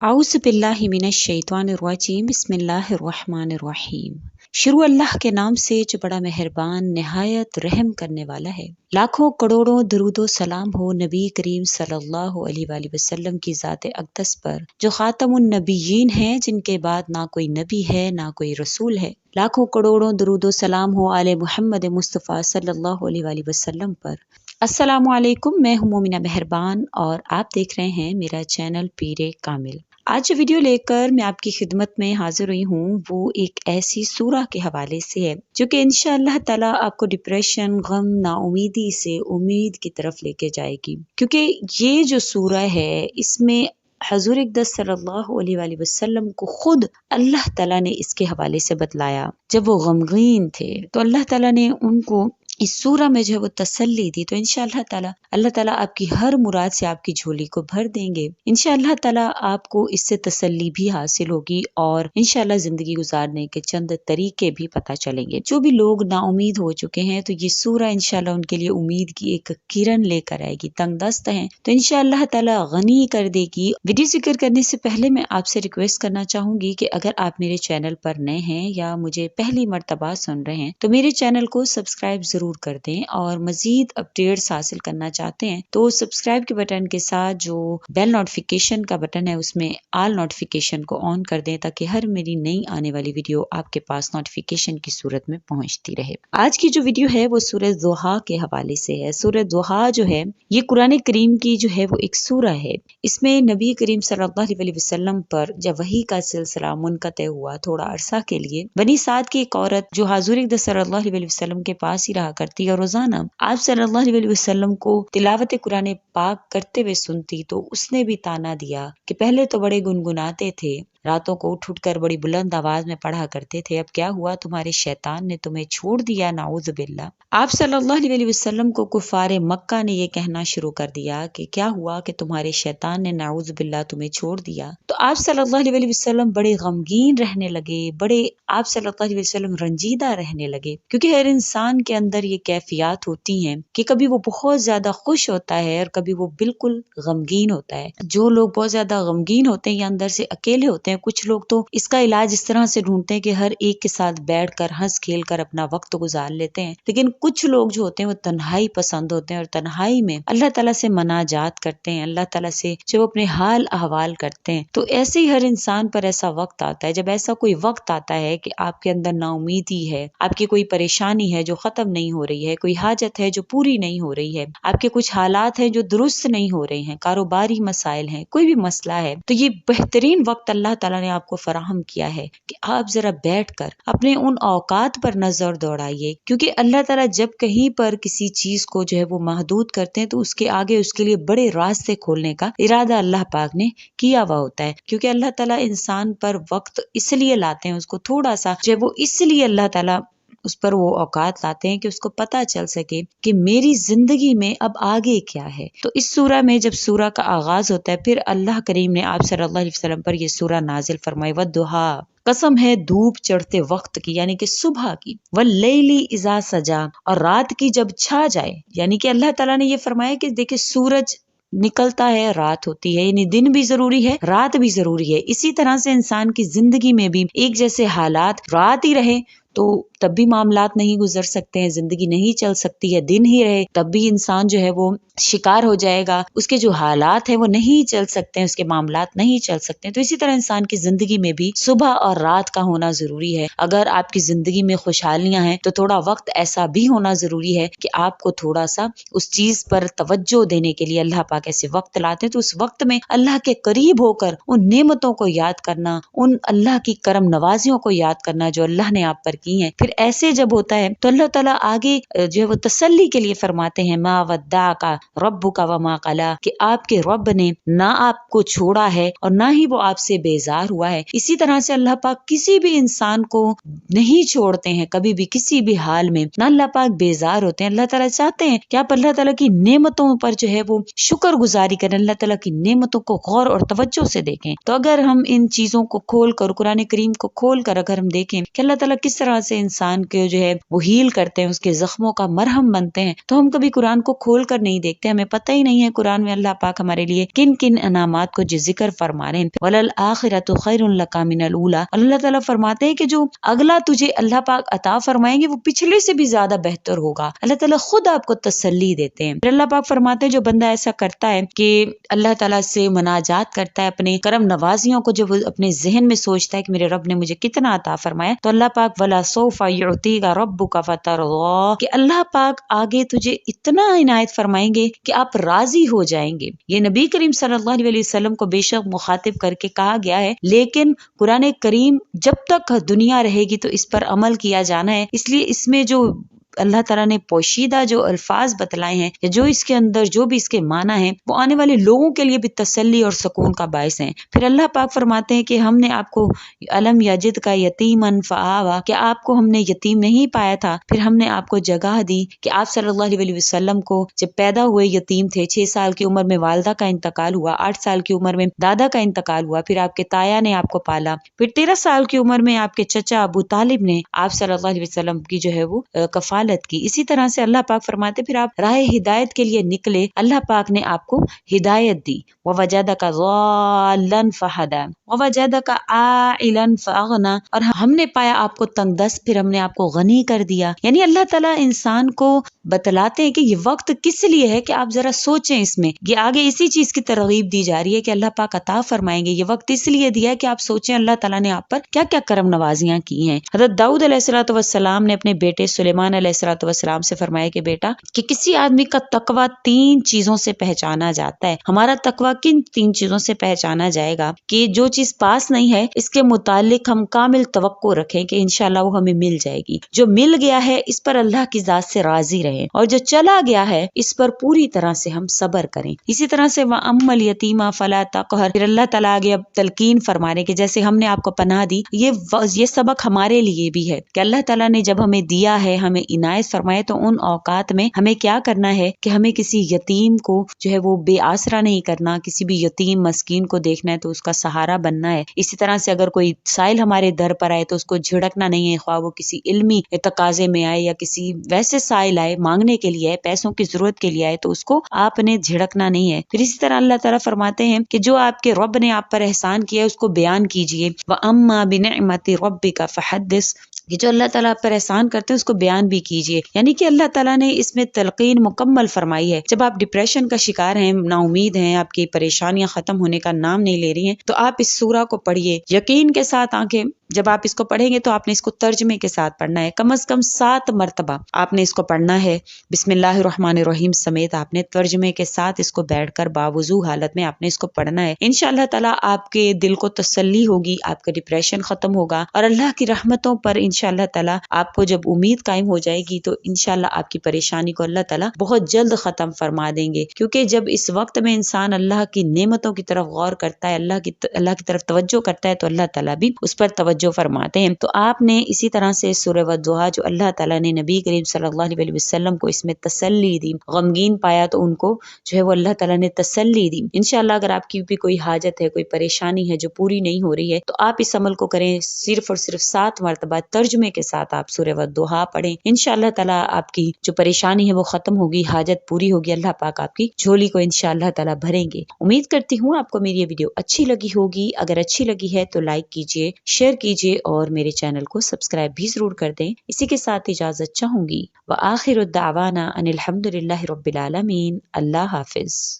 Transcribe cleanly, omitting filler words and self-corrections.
आउज़ बिल्लाहि मिनश शैतानिर रजीम बिस्मिल्लाहिर रहमानिर रहीम। शुरू अल्लाह के नाम से जो बड़ा मेहरबान निहायत रहम करने वाला है। लाखों करोड़ों दरूदो सलाम हो नबी करीम सल्लल्लाहु अलैहि वसल्लम की ज़ात अक़दस पर जो ख़ातमुन नबिय्यीन हैं, जिनके बाद ना कोई नबी है ना कोई रसूल है। लाखों करोड़ों दरूदो सलाम हो आले मुहम्मद मुस्तफ़ा सल्लल्लाहु अलैहि वसल्लम पर। अस्सलामु अलैकुम, मैं हूँ मोमिना मेहरबान और आप देख रहे हैं मेरा चैनल पीरे कामिल। आज जो वीडियो लेकर मैं आपकी खिदमत में हाजिर हुई हूँ वो एक ऐसी सूरह के हवाले से है जो कि इंशाअल्लाह ताला आपको डिप्रेशन, गम, नाउमीदी से उम्मीद की तरफ लेके जाएगी। क्योंकि ये जो सूरह है इसमें हजूर अक़दस सल्लल्लाहु अलैहि वसल्लम को खुद अल्लाह ताला ने इसके हवाले से बतलाया। जब वो गमगीन थे तो अल्लाह ताला ने उनको इस सूरह में जो है वो तसल्ली दी। तो इंशाअल्लाह ताला अल्लाह ताला आपकी हर मुराद से आपकी झोली को भर देंगे। इंशाअल्लाह ताला आपको इससे तसल्ली भी हासिल होगी और इंशाअल्लाह जिंदगी गुजारने के चंद तरीके भी पता चलेंगे। जो भी लोग नाउमीद हो चुके हैं तो ये सूरह इंशाअल्लाह उनके लिए उम्मीद की एक किरण लेकर आएगी। तंगदस्त हैं तो इंशाअल्लाह ताला गनी कर देगी। वीडियो जिक्र करने से पहले मैं आपसे रिक्वेस्ट करना चाहूंगी कि अगर आप मेरे चैनल पर नए हैं या मुझे पहली मर्तबा सुन रहे हैं तो मेरे चैनल को सब्सक्राइब जरूर कर दें और मजीद अपडेट्स हासिल करना चाहते हैं तो सब्सक्राइब के बटन के साथ जो बेल नोटिफिकेशन का बटन है उसमें ऑल नोटिफिकेशन को ऑन कर दें ताकि हर मेरी नई आने वाली वीडियो आपके पास नोटिफिकेशन की सूरत में पहुंचती रहे। आज की जो वीडियो है वो सूरह ज़ुहा के हवाले से है। सूरह ज़ुहा जो है ये कुरान करीम की जो है वो एक सूरह है। इसमें नबी करीम सल्लल्लाहु अलैहि वसल्लम पर जब वही का सिलसिला मुनक़ते हुआ थोड़ा अरसा के लिए, बनी साद की एक औरत जो हुज़ूर अक़दस सल्लल्लाहु अलैहि वसल्लम के पास ही रहा करती और रोजाना आप सल्लल्लाहु अलैहि वसल्लम को तिलावत कुरान पाक करते हुए सुनती, तो उसने भी ताना दिया कि पहले तो बड़े गुनगुनाते थे, रातों को उठ उठ कर बड़ी बुलंद आवाज में पढ़ा करते थे, अब क्या हुआ तुम्हारे शैतान ने तुम्हें छोड़ दिया, नाउज़ बिल्लाह। आप सल्लल्लाहु अलैहि वसल्लम को कुफारे मक्का ने ये कहना शुरू कर दिया कि क्या हुआ कि तुम्हारे शैतान ने नाउज़ बिल्लाह तुम्हें छोड़ दिया। तो आप सल्लल्लाहु अलैहि वसल्लम बड़े गमगीन रहने लगे, आप सल्लल्लाहु अलैहि वसल्लम रंजीदा रहने लगे। क्योंकि हर इंसान के अंदर ये कैफियत होती हैं कि कभी वो बहुत ज्यादा खुश होता है और कभी वो बिल्कुल गमगीन होता है। जो लोग बहुत ज्यादा गमगीन होते हैं या अंदर से अकेले होते हैं, कुछ लोग तो इसका इलाज इस तरह से ढूंढते हैं कि हर एक के साथ बैठकर हंस खेल कर अपना वक्त गुजार लेते हैं। लेकिन कुछ लोग जो होते हैं वो तन्हाई पसंद होते हैं और तन्हाई में अल्लाह ताला से मनाजात करते हैं, अल्लाह ताला से जो अपने हाल अहवाल करते हैं। तो ऐसे ही हर इंसान पर ऐसा वक्त आता है। जब ऐसा कोई वक्त आता है कि आपके अंदर नाउमीदी है, आपकी कोई परेशानी है जो खत्म नहीं हो रही है, कोई हाजत है जो पूरी नहीं हो रही है, आपके कुछ हालात हैं जो दुरुस्त नहीं हो रहे हैं, कारोबारी मसाइल हैं, कोई भी मसला है, तो ये बेहतरीन वक्त अल्लाह ताला ने आपको फराहम किया है कि आप जरा बैठकर अपने उन औकात पर नजर दौड़ाइए। क्योंकि अल्लाह ताला जब कहीं पर किसी चीज को जो है वो महदूद करते हैं तो उसके आगे उसके लिए बड़े रास्ते खोलने का इरादा अल्लाह पाक ने किया हुआ होता है। क्योंकि अल्लाह ताला इंसान पर वक्त इसलिए लाते हैं, उसको थोड़ा सा जो है वो इसलिए अल्लाह ताला उस पर वो औकात लाते हैं कि उसको पता चल सके कि मेरी जिंदगी में अब आगे क्या है। तो इस सूरह में जब सूरह का आगाज होता है, फिर अल्लाह करीम ने आप सल्लल्लाहु अलैहि वसल्लम पर ये सूरह नाजिल फरमाई, वद्दुहा, कसम है धूप चढ़ते वक्त की यानी कि सुबह की, वल्लैली इज़ा सजा, और रात की जब छा जाए। यानी कि अल्लाह ताला ने ये फरमाया कि देखिए सूरज निकलता है, रात होती है, यानी दिन भी जरूरी है, रात भी जरूरी है। इसी तरह से इंसान की जिंदगी में भी एक जैसे हालात, रात ही रहे तो तब भी मामलात नहीं गुजर सकते हैं, जिंदगी नहीं चल सकती है, दिन ही रहे तब भी इंसान जो है वो शिकार हो जाएगा, उसके जो हालात हैं वो नहीं चल सकते हैं, उसके मामलात नहीं चल सकते हैं। तो इसी तरह इंसान की जिंदगी में भी सुबह और रात का होना जरूरी है। अगर आपकी जिंदगी में खुशहालियां हैं तो थोड़ा वक्त ऐसा भी होना जरूरी है कि आपको थोड़ा सा उस चीज पर तवज्जो देने के लिए अल्लाह पाक ऐसे वक्त लाते हैं। तो उस वक्त में अल्लाह के करीब होकर उन नेमतों को याद करना, उन अल्लाह की करम नवाजियों को याद करना जो अल्लाह ने आप पर की हैं। फिर ऐसे जब होता है तो अल्लाह ताला आगे जो है वो तसल्ली के लिए फरमाते हैं, मा वद्दा का रब्बु का व मा कला, कि आपके रब ने ना आपको छोड़ा है और ना ही वो आपसे बेजार हुआ है। इसी तरह से अल्लाह पाक किसी भी इंसान को नहीं छोड़ते हैं कभी भी, किसी भी हाल में ना अल्लाह पाक बेजार होते हैं। अल्लाह ताला चाहते हैं कि आप अल्लाह ताला की नेमतों पर जो है वो शुक्र गुजारी करें, अल्लाह ताला की नेमतों को गौर और तवज्जो से देखें। तो अगर हम इन चीजों को खोल कर, कुरान करीम को खोल कर अगर हम देखें कि अल्लाह ताला किस तरह طرح سے انسان کے جو ہے وہ ہیل کرتے ہیں، اس کے زخموں کا مرہم بنتے ہیں، تو ہم کبھی قرآن کو کھول کر نہیں دیکھتے، ہمیں پتہ ہی نہیں ہے قرآن میں اللہ پاک ہمارے لیے کن کن انعامات کو جو ذکر فرما رہے ہیں۔ وَلَلْآخِرَةُ خَيْرٌ لَكَ مِنَ الْأُولَىٰ، اللہ تعالیٰ فرماتے ہیں کہ جو اگلا تجھے اللہ پاک عطا فرمائیں گے وہ پچھلے سے بھی زیادہ بہتر ہوگا۔ اللہ تعالیٰ خود آپ کو تسلی دیتے ہیں۔ پھر اللہ پاک فرماتے ہیں جو بندہ ایسا کرتا ہے کہ اللہ تعالیٰ سے مناجات کرتا ہے، اپنے کرم نوازیوں کو جو وہ اپنے ذہن میں سوچتا ہے کہ میرے رب نے مجھے کتنا عطا فرمایا، تو اللہ پاک وَلَسَوْفَ يُعْطِيكَ رَبُّكَ فَتَرْضَىٰ، کہ اللہ پاک آگے تجھے اتنا عنایت فرمائیں گے کہ آپ راضی ہو جائیں گے۔ یہ نبی کریم صلی اللہ علیہ وسلم کو بے شک مخاطب کر کے کہا گیا ہے، لیکن قرآن کریم جب تک دنیا رہے گی تو اس پر عمل کیا جانا ہے، اس لیے اس میں جو اللہ تعالیٰ نے پوشیدہ جو الفاظ بتلائے ہیں یا جو اس کے اندر جو بھی اس کے معنی ہیں وہ آنے والے لوگوں کے لیے بھی تسلی اور سکون کا باعث ہیں۔ پھر اللہ پاک فرماتے ہیں کہ ہم نے آپ کو الم یجد کا یتیمن فآوا، کہ آپ کو ہم نے یتیم نہیں پایا تھا، پھر ہم نے آپ کو جگہ دی کہ آپ صلی اللہ علیہ وسلم کو جب پیدا ہوئے یتیم تھے، 6 سال کی عمر میں والدہ کا انتقال ہوا، 8 سال کی عمر میں دادا کا انتقال ہوا، پھر آپ کے تایا نے آپ کو پالا، پھر 13 سال کی عمر میں آپ کے چچا ابو طالب نے آپ صلی اللہ علیہ وسلم کی جو ہے وہ کفالت کی۔ اسی طرح سے اللہ پاک فرماتے پھر آپ راہ ہدایت کے لیے نکلے، اللہ پاک نے آپ کو ہدایت دی۔ وَوَجَدَكَ ضَالًّا فَهَدَىٰ وَوَجَدَكَ عَائِلًا فَأَغْنَىٰ، اور ہم نے پایا آپ کو تنگ دست، پھر ہم نے آپ کو غنی کر دیا۔ یعنی اللہ تعالیٰ انسان کو بتلاتے ہیں کہ یہ وقت کس لیے ہے، کہ آپ ذرا سوچیں اس میں، یہ آگے اسی چیز کی ترغیب دی جا رہی ہے کہ اللہ پاک عطا فرمائیں گے، یہ وقت اس لیے دیا ہے کہ آپ سوچیں اللہ تعالیٰ نے آپ پر کیا کیا کرم نوازیاں کی ہیں۔ حضرت داؤد علیہ الصلوۃ والسلام نے اپنے بیٹے سلیمان علیہ الصلوۃ والسلام سے فرمایا کہ بیٹا، کہ کسی آدمی کا تقوی 3 چیزوں سے پہچانا جاتا ہے، ہمارا تقوی کن 3 چیزوں سے پہچانا جائے گا، کہ جو چیز پاس نہیں ہے اس کے متعلق ہم کامل توقع رکھیں کہ انشاءاللہ وہ ہمیں مل جائے گی، جو مل گیا ہے اس پر اللہ کی ذات سے راضی رہیں، اور جو چلا گیا ہے اس پر پوری طرح سے ہم صبر کریں۔ اسی طرح سے وَأَمَّا الْيَتِيمَ فَلَا تَقْهَرْ، پھر اللہ تعالیٰ آگے اب تلقین فرما رہے کہ جیسے ہم نے آپ کو پناہ دی، یہ سبق ہمارے لیے بھی ہے کہ اللہ تعالیٰ نے جب ہمیں دیا ہے، ہمیں عنایت فرمائے، تو ان اوقات میں ہمیں کیا کرنا ہے کہ ہمیں کسی یتیم کو جو ہے وہ بے آسرا نہیں کرنا، کسی بھی یتیم مسکین کو دیکھنا ہے تو اس کا سہارا بننا ہے۔ اسی طرح سے اگر کوئی سائل ہمارے در پر آئے تو اس کو جھڑکنا نہیں ہے، خواہ وہ کسی علمی تقاضے میں آئے یا کسی ویسے سائل آئے مانگنے کے لیے آئے، پیسوں کی ضرورت کے لیے آئے، تو اس کو آپ نے جھڑکنا نہیں ہے۔ پھر اسی طرح اللہ تعالیٰ فرماتے ہیں کہ جو آپ کے رب نے آپ پر احسان کیا ہے اس کو بیان کیجئے، وَأَمَّا بِنِعْمَةِ رَبِّكَ فَحَدِّثْ، کہ جو اللہ تعالیٰ آپ پر احسان کرتے ہیں اس کو بیان بھی کیجئے۔ یعنی کہ اللہ تعالیٰ نے اس میں تلقین مکمل فرمائی ہے۔ جب آپ ڈپریشن کا شکار ہیں، نا امید ہیں، آپ کی پریشانیاں ختم ہونے کا نام نہیں لے رہی ہیں، تو آپ اس سورہ کو پڑھیے یقین کے ساتھ۔ آنکھیں جب آپ اس کو پڑھیں گے تو آپ نے اس کو ترجمے کے ساتھ پڑھنا ہے، کم از کم 7 مرتبہ آپ نے اس کو پڑھنا ہے، بسم اللہ الرحمن الرحیم سمیت آپ نے ترجمے کے ساتھ اس کو بیٹھ کر باوضو حالت میں آپ نے اس کو پڑھنا ہے۔ انشاءاللہ تعالیٰ آپ کے دل کو تسلی ہوگی، آپ کا ڈپریشن ختم ہوگا، اور اللہ کی رحمتوں پر انشاءاللہ تعالیٰ آپ کو جب امید قائم ہو جائے گی تو انشاءاللہ آپ کی پریشانی کو اللہ تعالیٰ بہت جلد ختم فرما دیں گے۔ کیونکہ جب اس وقت میں انسان اللہ کی نعمتوں کی طرف غور کرتا ہے، اللہ کی طرف توجہ کرتا ہے، تو اللہ تعالیٰ بھی اس پر توجہ فرماتے ہیں۔ تو آپ نے اسی طرح سے سورہ والضحیٰ، جو اللہ تعالیٰ نے نبی کریم صلی اللہ علیہ وسلم کو اس میں تسلی دی، غمگین پایا تو ان کو جو ہے وہ اللہ تعالیٰ نے تسلی دی۔ انشاءاللہ اگر آپ کی بھی کوئی حاجت ہے، کوئی پریشانی ہے جو پوری نہیں ہو رہی ہے، تو آپ اس عمل کو کریں، صرف اور صرف 7 مرتبہ ترجمے کے ساتھ آپ سورہ والضحیٰ پڑھیں۔ انشاءاللہ تعالیٰ آپ کی جو پریشانی ہے وہ ختم ہوگی، حاجت پوری ہوگی، اللہ پاک آپ کی جھولی کو انشاءاللہ تعالیٰ بھریں گے۔ امید کرتی ہوں آپ کو میری یہ ویڈیو اچھی لگی ہوگی۔ اگر اچھی لگی ہے تو لائک کیجئے، شیئر کیجئے، اور میرے چینل کو سبسکرائب بھی ضرور کر دیں۔ اسی کے ساتھ اجازت چاہوں گی، وآخر الدعوانا ان الحمد للہ رب العالمین۔ اللہ حافظ۔